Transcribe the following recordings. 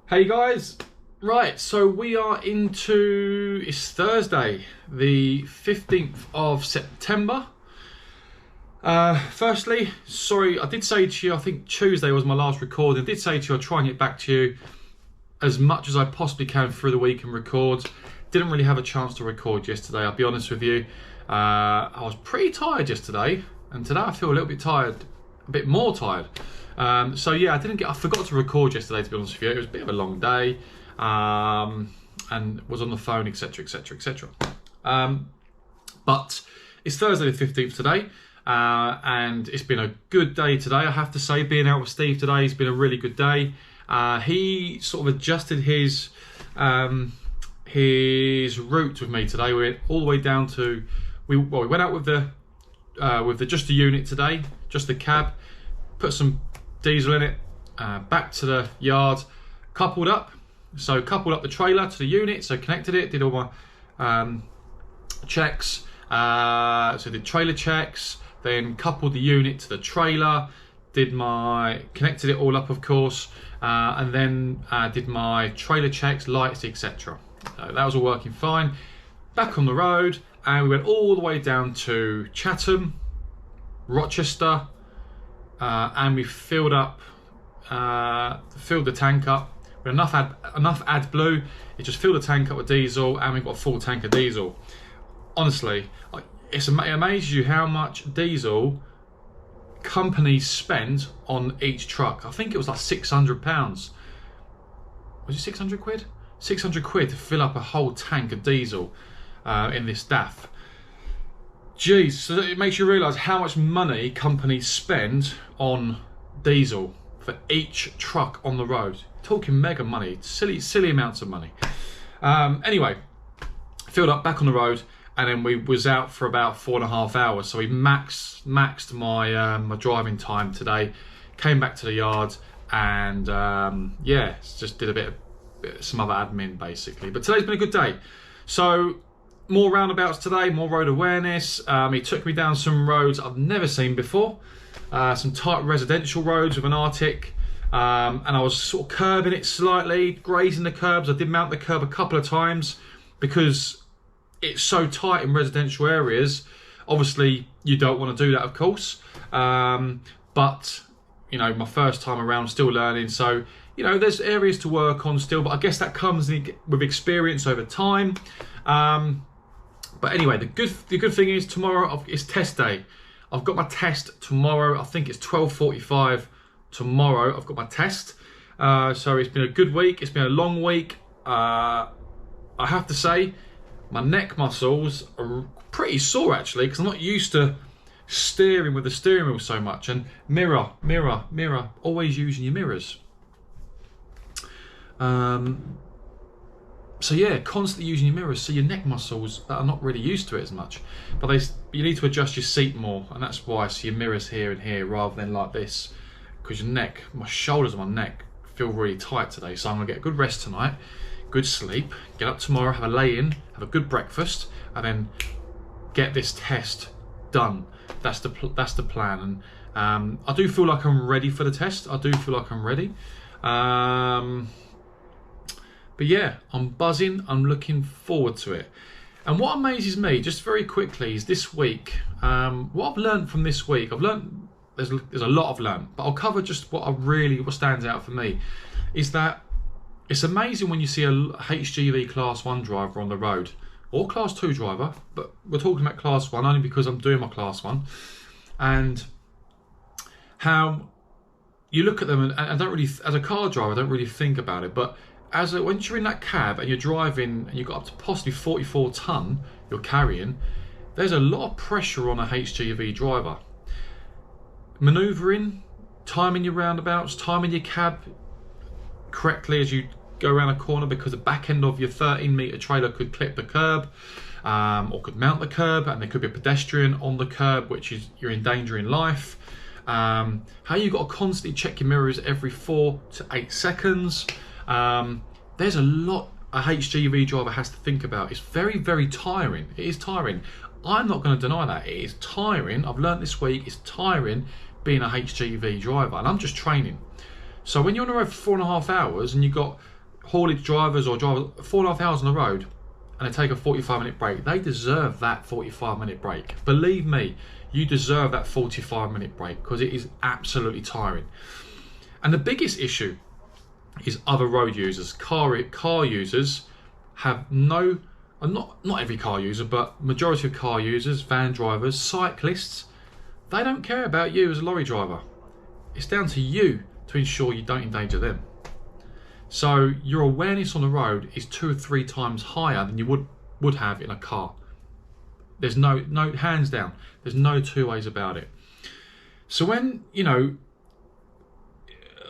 Hey guys, right, so we are it's Thursday, the 15th of September. Firstly, sorry, I did say to you, I think Tuesday was my last recording. I did say to you I'll try and get back to you as much as I possibly can through the week and record. Didn't really have a chance to record yesterday, I'll be honest with you. I was pretty tired yesterday, and today I feel a little bit tired, a bit more tired. So yeah, I forgot to record yesterday, to be honest with you. It was a bit of a long day, and was on the phone, etc, etc, etc. But it's Thursday the 15th today, and it's been a good day today, I have to say. Being out with Steve today has been a really good day. He sort of adjusted his route with me today. We went all the way down to, we went out with just the unit today, just the cab, put some diesel in it, back to the yard, coupled up the trailer to the unit, so connected it, did all my checks, so did trailer checks, then coupled the unit to the trailer, connected it all up, of course, and then did my trailer checks, lights, etc. That was all working fine. Back on the road, and we went all the way down to Chatham, Rochester, and we filled the tank up with enough AdBlue. It just filled the tank up with diesel, and we've got a full tank of diesel. Honestly, it amazes you how much diesel companies spend on each truck. I think it was like £600. Was it 600 quid? 600 quid to fill up a whole tank of diesel in this DAF. Jeez, so it makes you realise how much money companies spend on diesel for each truck on the road. Talking mega money, silly amounts of money. Anyway, filled up, back on the road, and then we was out for about 4.5 hours. So we maxed my my driving time today. Came back to the yard, and yeah, just did some other admin basically. But today's been a good day. So more roundabouts today, more road awareness. He took me down some roads I've never seen before. Some tight residential roads with an Arctic. And I was sort of curbing it slightly, grazing the curbs. I did mount the curb a couple of times because it's so tight in residential areas. Obviously, you don't want to do that, of course. But, you know, my first time around, still learning. So, you know, there's areas to work on still, but I guess that comes with experience over time. But anyway, the good thing is tomorrow is test day. I've got my test tomorrow. I think it's 12:45 tomorrow. I've got my test. So it's been a good week. It's been a long week. I have to say, my neck muscles are pretty sore actually, because I'm not used to steering with the steering wheel so much. And mirror, always using your mirrors. So yeah, constantly using your mirrors, so your neck muscles that are not really used to it as much. But you need to adjust your seat more, and that's why. So your mirrors here and here rather than like this, because your neck, my shoulders and my neck feel really tight today. So I'm gonna get a good rest tonight, good sleep, get up tomorrow, have a lay-in, have a good breakfast, and then get this test done. That's the plan. And I do feel like I'm ready for the test. I do feel like I'm ready. But yeah, I'm buzzing. I'm looking forward to it. And what amazes me, just very quickly, is this week. What I've learned from this week, there's a lot I've learned, but I'll cover just what stands out for me. Is that it's amazing when you see a HGV Class 1 driver on the road, or Class 2 driver, but we're talking about Class 1 only because I'm doing my Class 1, and how you look at them, and I don't really, as a car driver, I don't really think about it, but once you're in that cab and you're driving and you've got up to possibly 44 ton you're carrying, there's a lot of pressure on a HGV driver. Manoeuvring, timing your roundabouts, timing your cab correctly as you go around a corner, because the back end of your 13-metre trailer could clip the curb, or could mount the curb, and there could be a pedestrian on the curb, which is you're endangering life. How you got to constantly check your mirrors every 4 to 8 seconds. There's a lot a HGV driver has to think about. It's very, very tiring. It is tiring. I'm not going to deny that. It is tiring. I've learned this week, it's tiring being a HGV driver, and I'm just training. So when you're on the road for 4.5 hours and you've got haulage drivers or drivers 4.5 hours on the road and they take a 45-minute break, they deserve that 45-minute break. Believe me, you deserve that 45-minute break because it is absolutely tiring. And the biggest issue is other road users. Car users have no, not every car user, but majority of car users, van drivers, cyclists, they don't care about you as a lorry driver. It's down to you to ensure you don't endanger them. So your awareness on the road is 2 or 3 times higher than you would have in a car. There's no hands down. There's no two ways about it. So when, you know,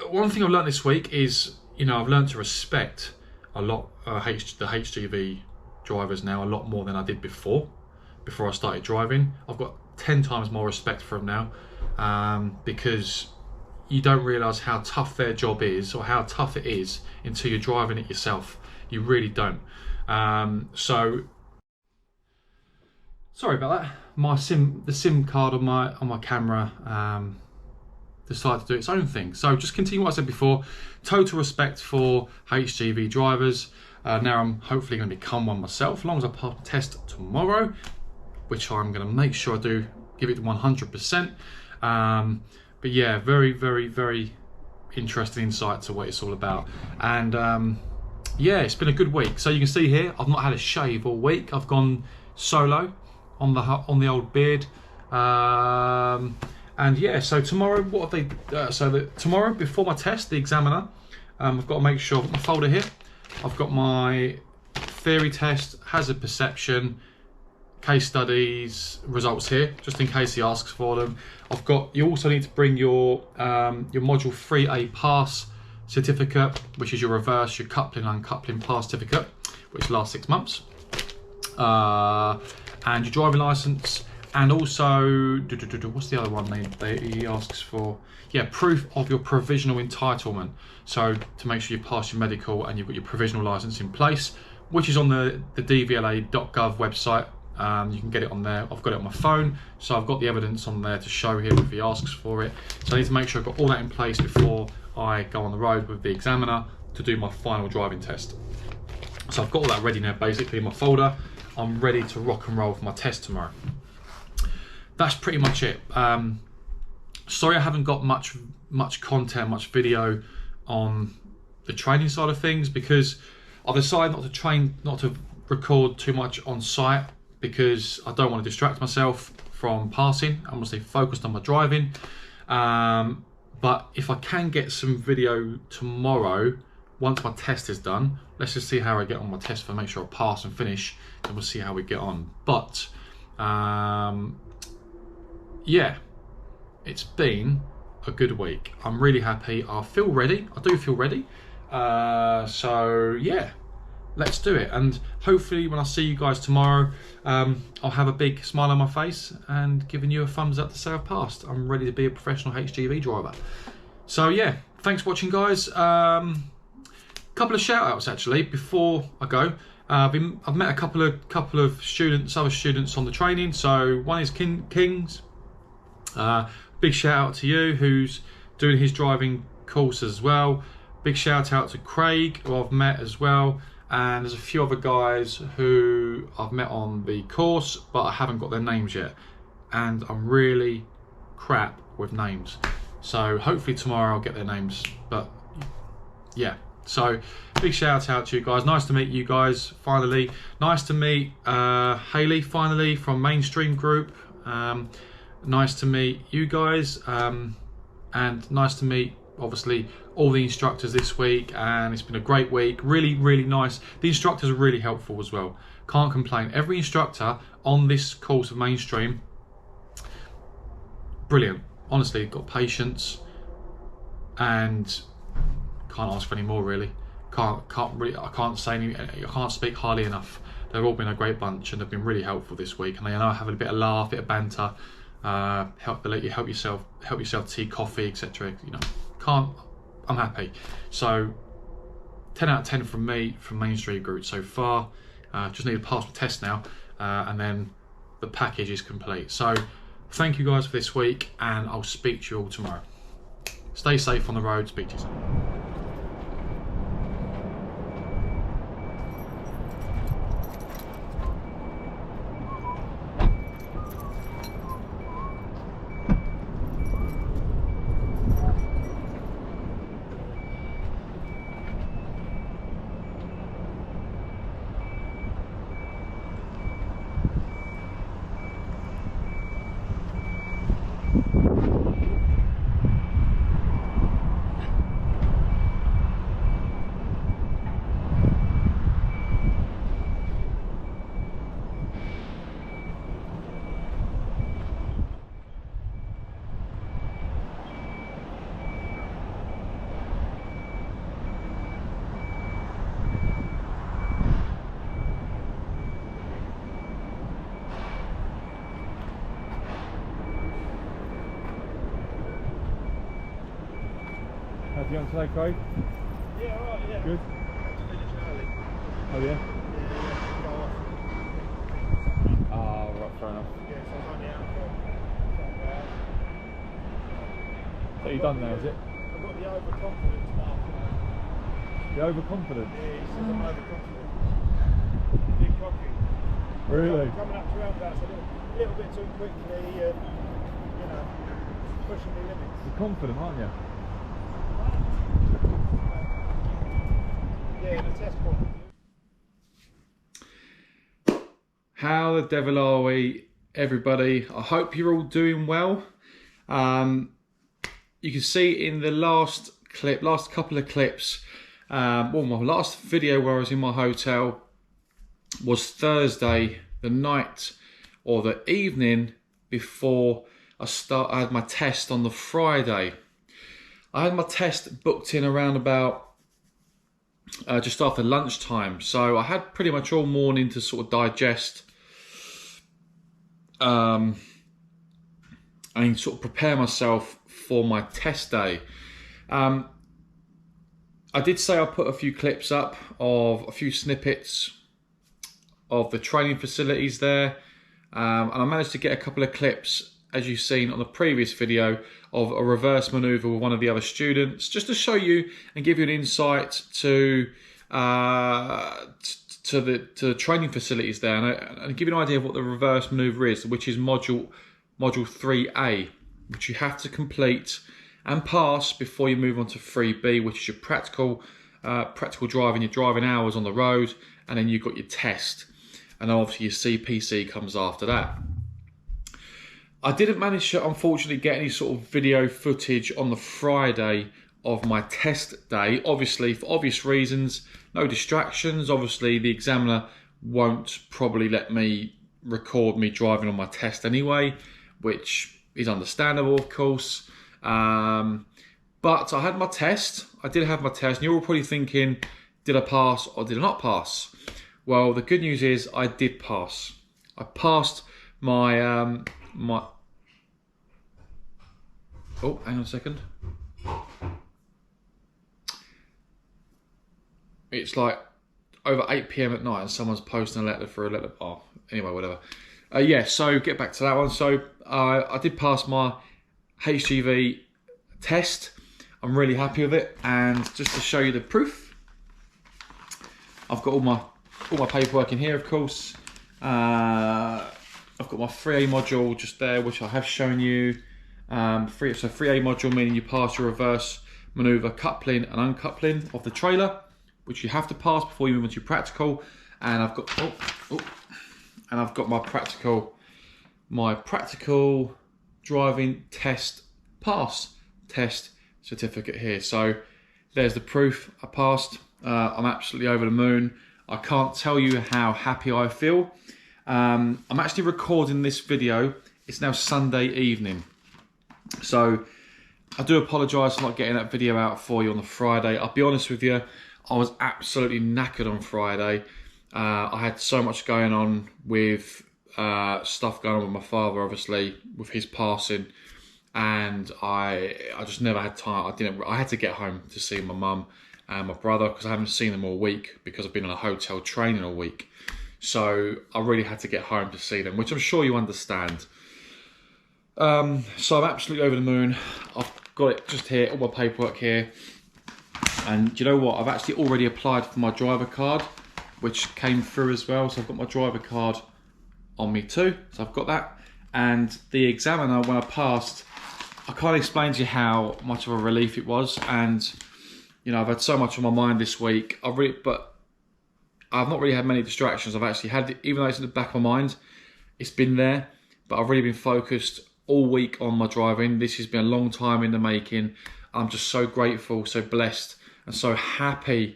one thing I've learned this week is, you know, I've learned to respect a lot the HGV drivers now a lot more than I did before I started driving. I've got 10 times more respect for them now, because you don't realise how tough their job is or how tough it is until you're driving it yourself. You really don't. So sorry about that. The SIM card on my camera decided to do its own thing. So just continue what I said before. Total respect for HGV drivers. Now I'm hopefully going to become one myself, as long as I pass the test tomorrow, which I'm going to make sure I do, give it 100%. But yeah, very, very, very interesting insight to what it's all about. And yeah, it's been a good week. So you can see here, I've not had a shave all week. I've gone solo on the old beard. And yeah, so tomorrow, what have they? Tomorrow before my test, the examiner, I've got to make sure I've got my folder here. I've got my theory test, hazard perception, case studies, results here, just in case he asks for them. You also need to bring your module 3A pass certificate, which is your reverse, your coupling and uncoupling pass certificate, which lasts 6 months, and your driving license, and also what's the other one he asks for? Yeah, proof of your provisional entitlement. So to make sure you pass your medical and you've got your provisional license in place, which is on the dvla.gov website. You can get it on there. I've got it on my phone, so I've got the evidence on there to show him if he asks for it. So I need to make sure I've got all that in place before I go on the road with the examiner to do my final driving test. So I've got all that ready now, basically in my folder. I'm ready to rock and roll for my test tomorrow. That's pretty much it. Sorry I haven't got much content, much video on the training side of things, because I've decided not to record too much on site, because I don't want to distract myself from passing. I'm obviously focused on my driving. But if I can get some video tomorrow, once my test is done, let's just see how I get on my test for make sure I pass and finish, and we'll see how we get on. But yeah, it's been a good week. I'm really happy. I feel ready. I do feel ready. So yeah, let's do it. And hopefully when I see you guys tomorrow, I'll have a big smile on my face and giving you a thumbs up to say I've passed. I'm ready to be a professional HGV driver. So yeah, thanks for watching, guys. Couple of shout outs actually before I go. I've met a couple of students, other students on the training. So one is Kings. Big shout out to you, who's doing his driving course as well. Big shout out to Craig, who I've met as well. And there's a few other guys who I've met on the course, but I haven't got their names yet. And I'm really crap with names. So hopefully tomorrow I'll get their names. But yeah, so big shout out to you guys. Nice to meet you guys, finally. Nice to meet Hayley, finally, from Mainstream Group. Nice to meet you guys. And nice to meet, obviously, all the instructors this week, and it's been a great week. Really, really nice. The instructors are really helpful as well. Can't complain. Every instructor on this course of Mainstream, brilliant. Honestly, got patience, and can't ask for any more really. I can't speak highly enough. They've all been a great bunch, and they've been really helpful this week. And they know having a bit of laugh, a bit of banter, let you help yourself tea, coffee, etc. You know, I'm happy. So 10 out of 10 from me, from Mainstream Group so far. Just need to pass the test now, and then the package is complete. So thank you guys for this week, and I'll speak to you all tomorrow. Stay safe on the road. Speak to you soon. you on today, Craig? Yeah, alright, yeah. Good. Finish early. Oh yeah? Yeah, go off. Oh, right, fair enough. Yeah, so I was only out for So you done now, is it? I've got the overconfidence mark. The overconfident? Yeah, he says I'm overconfident. Big cocky. Really? Coming up to roundabouts a little bit too quickly, you know, pushing the limits. You're confident, aren't you? Yeah, the test point. How the devil are we, everybody? I hope you're all doing well. You can see in the last couple of clips, well, my last video where I was in my hotel was Thursday, the night or the evening before I had my test on the Friday. I had my test booked in around about just after lunchtime, so I had pretty much all morning to sort of digest and sort of prepare myself for my test day. I did say I'll put a few clips up of a few snippets of the training facilities there, and I managed to get a couple of clips, as you've seen on the previous video, of a reverse manoeuvre with one of the other students, just to show you and give you an insight to the training facilities there, and give you an idea of what the reverse manoeuvre is, which is module 3A, which you have to complete and pass before you move on to 3B, which is your practical driving, your driving hours on the road, and then you've got your test, and obviously your CPC comes after that. I didn't manage to, unfortunately, get any sort of video footage on the Friday of my test day, obviously for obvious reasons, no distractions. Obviously the examiner won't probably let me record me driving on my test anyway, which is understandable, of course. But I had my test, I did have my test, and you're all probably thinking, did I pass or did I not pass? Well, the good news is I did pass. I passed my oh, hang on a second. It's like over 8 PM at night and someone's posting a letter for a letter bar. Anyway, whatever. Yeah, so get back to that one. So I did pass my HGV test. I'm really happy with it. And just to show you the proof, I've got all my paperwork in here, of course. I've got my 3A module just there, which I have shown you. So 3A module meaning you pass your reverse manoeuvre coupling and uncoupling of the trailer, which you have to pass before you move into your practical. And I've got and I've got my practical driving test pass test certificate here. So there's the proof I passed. I'm absolutely over the moon. I can't tell you how happy I feel. I'm actually recording this video. It's now Sunday evening. So I do apologise for not getting that video out for you on the Friday. I'll be honest with you, I was absolutely knackered on Friday. I had so much going on with stuff going on with my father, obviously, with his passing. And I just never had time. I had to get home to see my mum and my brother because I haven't seen them all week because I've been in a hotel training all week. So I really had to get home to see them, which I'm sure you understand. So I'm absolutely over the moon. I've got it just here, all my paperwork here. And you know what? I've actually already applied for my driver card, which came through as well. So I've got my driver card on me too. So I've got that. And the examiner, when I passed, I can't explain to you how much of a relief it was. And, you know, I've had so much on my mind this week. But I've not really had many distractions. I've actually had, even though it's in the back of my mind, it's been there. But I've really been focused all week on my driving. This has been a long time in the making. I'm just so grateful, so blessed, and so happy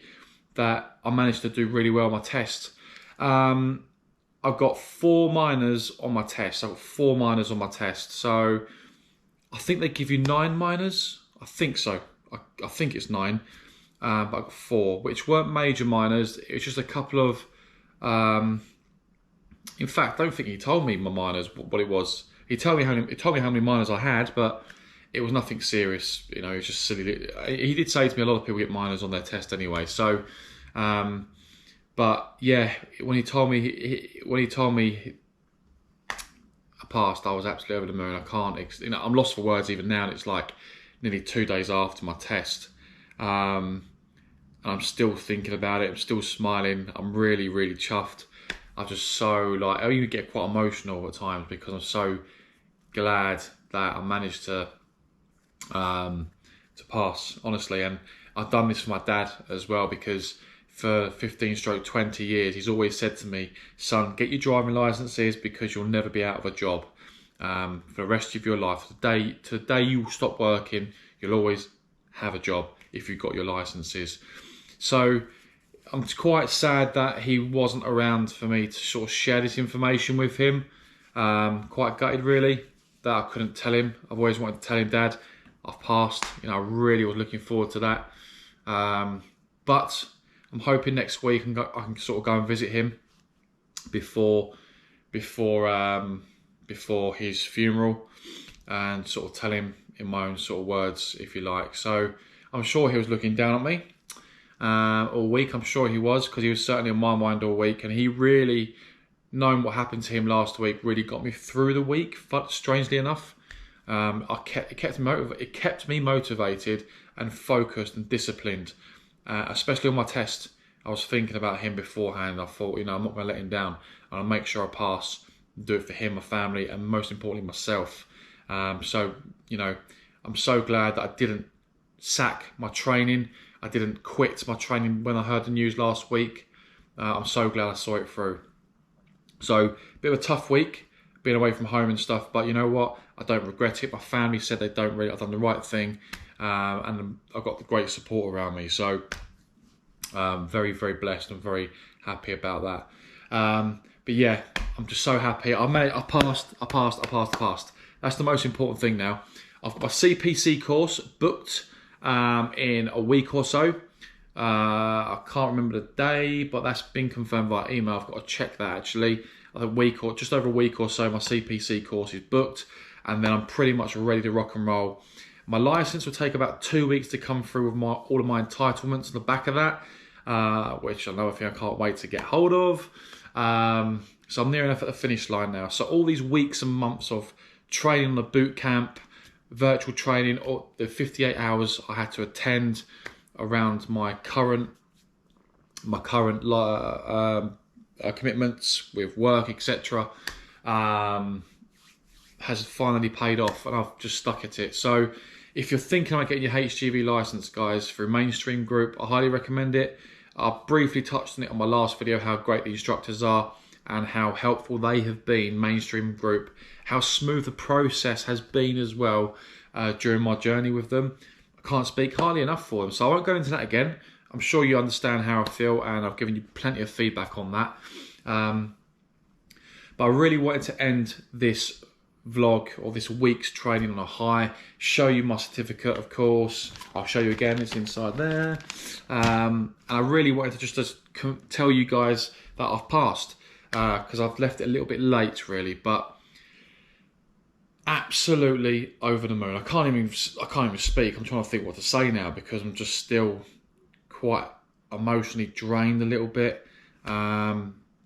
that I managed to do really well on my test. I've got 4 minors on my test. I've got 4 minors on my test. So I think they give you 9 minors. I think so. I think it's 9. But I've got 4, which weren't major minors. It was just a couple of... in fact, I don't think he told me my minors, what it was. He told me how many minors I had, but it was nothing serious. You know, it was just silly. He did say to me, a lot of people get minors on their test anyway. So, but yeah, when he told me I passed, I was absolutely over the moon. I can't, I'm lost for words even now. And it's like nearly 2 days after my test, and I'm still thinking about it. I'm still smiling. I'm really, really chuffed. I'm just so I even get quite emotional at times because I'm so glad that I managed to pass, honestly. And I've done this for my dad as well, because for 15-20 years, he's always said to me, son, get your driving licenses, because you'll never be out of a job for the rest of your life. To the day you stop working, you'll always have a job if you've got your licenses. So I'm quite sad that he wasn't around for me to sort of share this information with him. Quite gutted, really, that I couldn't tell him. I've always wanted to tell him, Dad, I've passed. You know, I really was looking forward to that. But I'm hoping next week I can sort of go and visit him before his funeral, and sort of tell him in my own sort of words, if you like. So I'm sure he was looking down at me all week. I'm sure he was, because he was certainly on my mind all week, and he really, knowing what happened to him last week, really got me through the week. But strangely enough, it kept me motivated and focused and disciplined, especially on my test. I was thinking about him beforehand. I thought, I'm not going to let him down. I'll make sure I pass, do it for him, my family, and most importantly, myself. So, I'm so glad that I didn't sack my training. I didn't quit my training when I heard the news last week. I'm so glad I saw it through. So, a bit of a tough week, being away from home and stuff, but you know what? I don't regret it. My family said they don't really. I've done the right thing, and I've got the great support around me. So, very, very blessed and very happy about that. But yeah, I'm just so happy. I passed. That's the most important thing now. I've got my CPC course booked in a week or so. I can't remember the day, but that's been confirmed via email. I've got to check that actually. Just over a week or so, my CPC course is booked, and then I'm pretty much ready to rock and roll. My license will take about 2 weeks to come through with all of my entitlements on the back of that, which I can't wait to get hold of. So I'm near enough at the finish line now. So all these weeks and months of training on the boot camp, virtual training, or the 58 hours I had to attend around my current commitments with work, etc., has finally paid off, and I've just stuck at it. So if you're thinking about getting your HGV license, guys, through Mainstream Group, I highly recommend it. I briefly touched on it on my last video, how great the instructors are and how helpful they have been, Mainstream Group, how smooth the process has been as well during my journey with them. I can't speak highly enough for them, so I won't go into that again. I'm sure you understand how I feel, and I've given you plenty of feedback on that. But I really wanted to end this vlog, or this week's training, on a high. Show you my certificate, of course. I'll show you again, it's inside there. And I really wanted to just tell you guys that I've passed, because I've left it a little bit late, really, but absolutely over the moon. I can't even speak. I'm trying to think what to say now, because I'm just still quite emotionally drained a little bit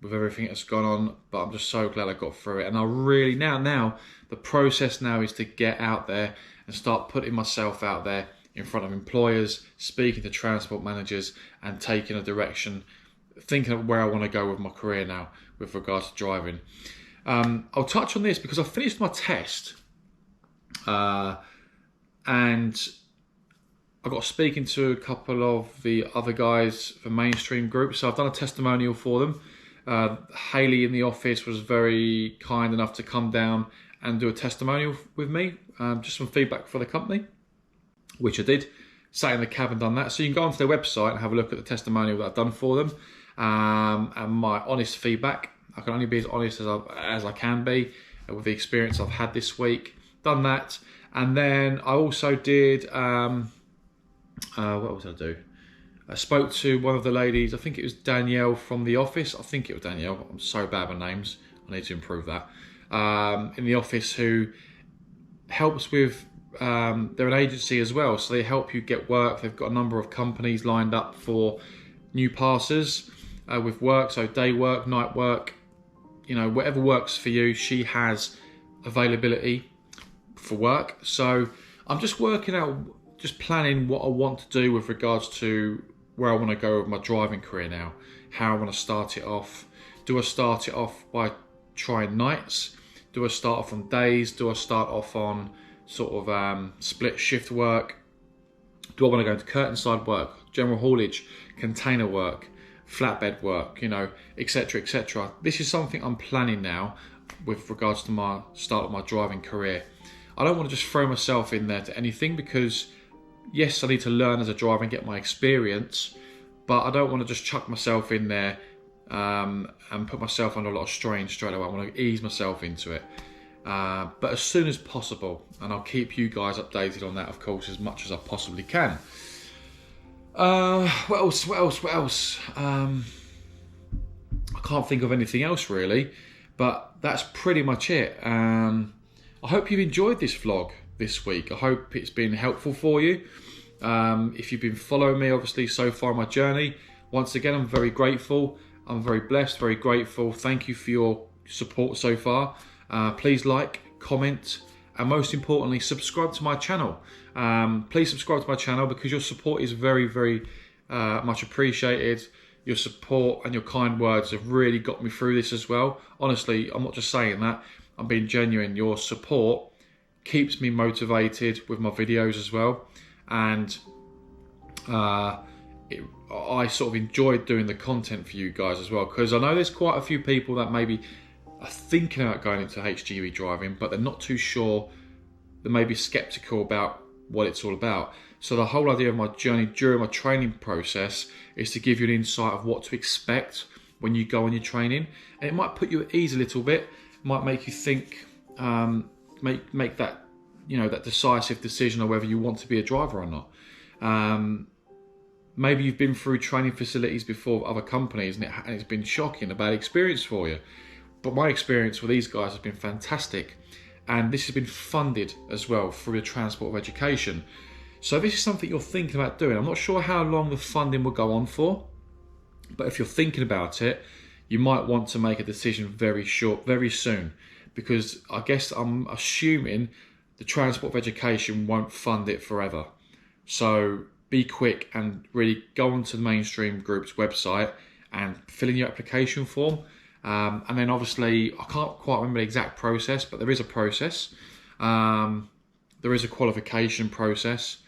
with everything that's gone on, but I'm just so glad I got through it. And I really, now the process now is to get out there and start putting myself out there in front of employers, speaking to transport managers, and taking a direction, thinking of where I want to go with my career now with regards to driving. I'll touch on this because I finished my test, and I got speaking to a couple of the other guys for Mainstream Group, so I've done a testimonial for them. Hayley in the office was very kind enough to come down and do a testimonial with me, just some feedback for the company, which I did. Sat in the cab and done that. So you can go onto their website and have a look at the testimonial that I've done for them, and my honest feedback. I can only be as honest as I can be with the experience I've had this week. Done that, and then I also did. What else did I do? I spoke to one of the ladies, I think it was Danielle from the office. I think it was Danielle. I'm so bad with names. I need to improve that. In the office, who helps with they're an agency as well, so they help you get work. They've got a number of companies lined up for new passers with work, so day work, night work, you know, whatever works for you. She has availability for work. So I'm just working out, just planning what I want to do with regards to where I want to go with my driving career now, how I want to start it off. Do I start it off by trying nights? Do I start off on days? Do I start off on sort of split shift work? Do I want to go into curtain-side work, general haulage, container work, flatbed work, you know, etc, etc. This is something I'm planning now with regards to my start of my driving career. I don't want to just throw myself in there to anything, because yes, I need to learn as a driver and get my experience, but I don't want to just chuck myself in there and put myself under a lot of strain straight away. I want to ease myself into it, but as soon as possible, and I'll keep you guys updated on that, of course, as much as I possibly can. What else? I can't think of anything else really, but that's pretty much it. I hope you've enjoyed this vlog this week. I hope it's been helpful for you. If you've been following me, obviously, so far on my journey, once again, I'm very grateful. I'm very blessed, very grateful. Thank you for your support so far. Please like, comment, and most importantly, subscribe to my channel. Please subscribe to my channel, because your support is very, very much appreciated. Your support and your kind words have really got me through this as well. Honestly, I'm not just saying that. I'm being genuine. Your support keeps me motivated with my videos as well. And I sort of enjoyed doing the content for you guys as well, because I know there's quite a few people that maybe are thinking about going into HGV driving, but they're not too sure. They may be skeptical about what it's all about. So the whole idea of my journey during my training process is to give you an insight of what to expect when you go on your training, and it might put you at ease a little bit. It might make you think, make that, you know, that decisive decision of whether you want to be a driver or not. Maybe you've been through training facilities before with other companies, and it's been shocking, a bad experience for you. But my experience with these guys has been fantastic, and this has been funded as well through the Transport of Education. So this is something you're thinking about doing. I'm not sure how long the funding will go on for, but if you're thinking about it, you might want to make a decision very soon, because I guess I'm assuming the Transport of Education won't fund it forever. So be quick and really go onto the Mainstream Group's website and fill in your application form. And then obviously, I can't quite remember the exact process, but there is a process. There is a qualification process.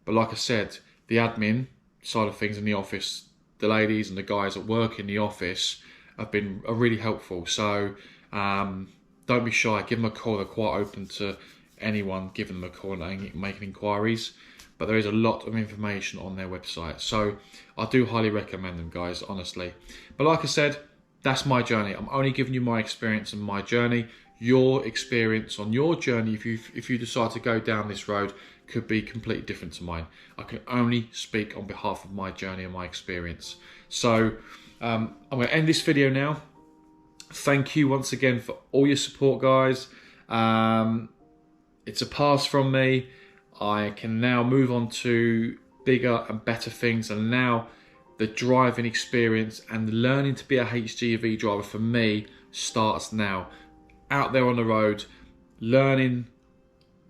But like I said, the admin side of things in the office, the ladies and the guys that work in the office are really helpful. So don't be shy, give them a call. They're quite open to anyone giving them a call and making inquiries. But there is a lot of information on their website. So I do highly recommend them, guys, honestly. But like I said, that's my journey. I'm only giving you my experience and my journey. Your experience on your journey, if you decide to go down this road, could be completely different to mine. I can only speak on behalf of my journey and my experience. So I'm going to end this video now. Thank you once again for all your support, guys. It's a pass from me. I can now move on to bigger and better things, and now the driving experience and learning to be a HGV driver for me starts now. Out there on the road, learning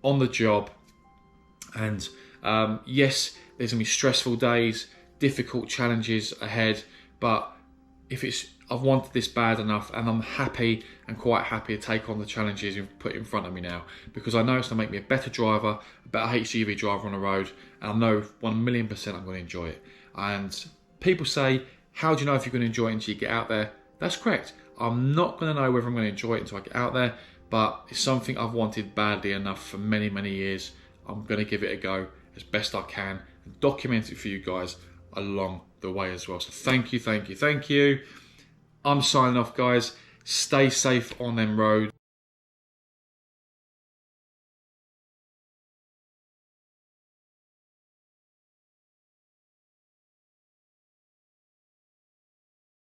on the job. And yes, there's gonna be stressful days, difficult challenges ahead, but I've wanted this bad enough, and I'm happy and quite happy to take on the challenges you've put in front of me now, because I know it's gonna make me a better driver, a better HGV driver on the road, and I know 1,000,000% I'm gonna enjoy it. And people say, how do you know if you're gonna enjoy it until you get out there? That's correct. I'm not gonna know whether I'm gonna enjoy it until I get out there, but it's something I've wanted badly enough for many, many years. I'm gonna give it a go as best I can and document it for you guys along the way as well. So thank you, thank you, thank you. I'm signing off, guys. Stay safe on them roads.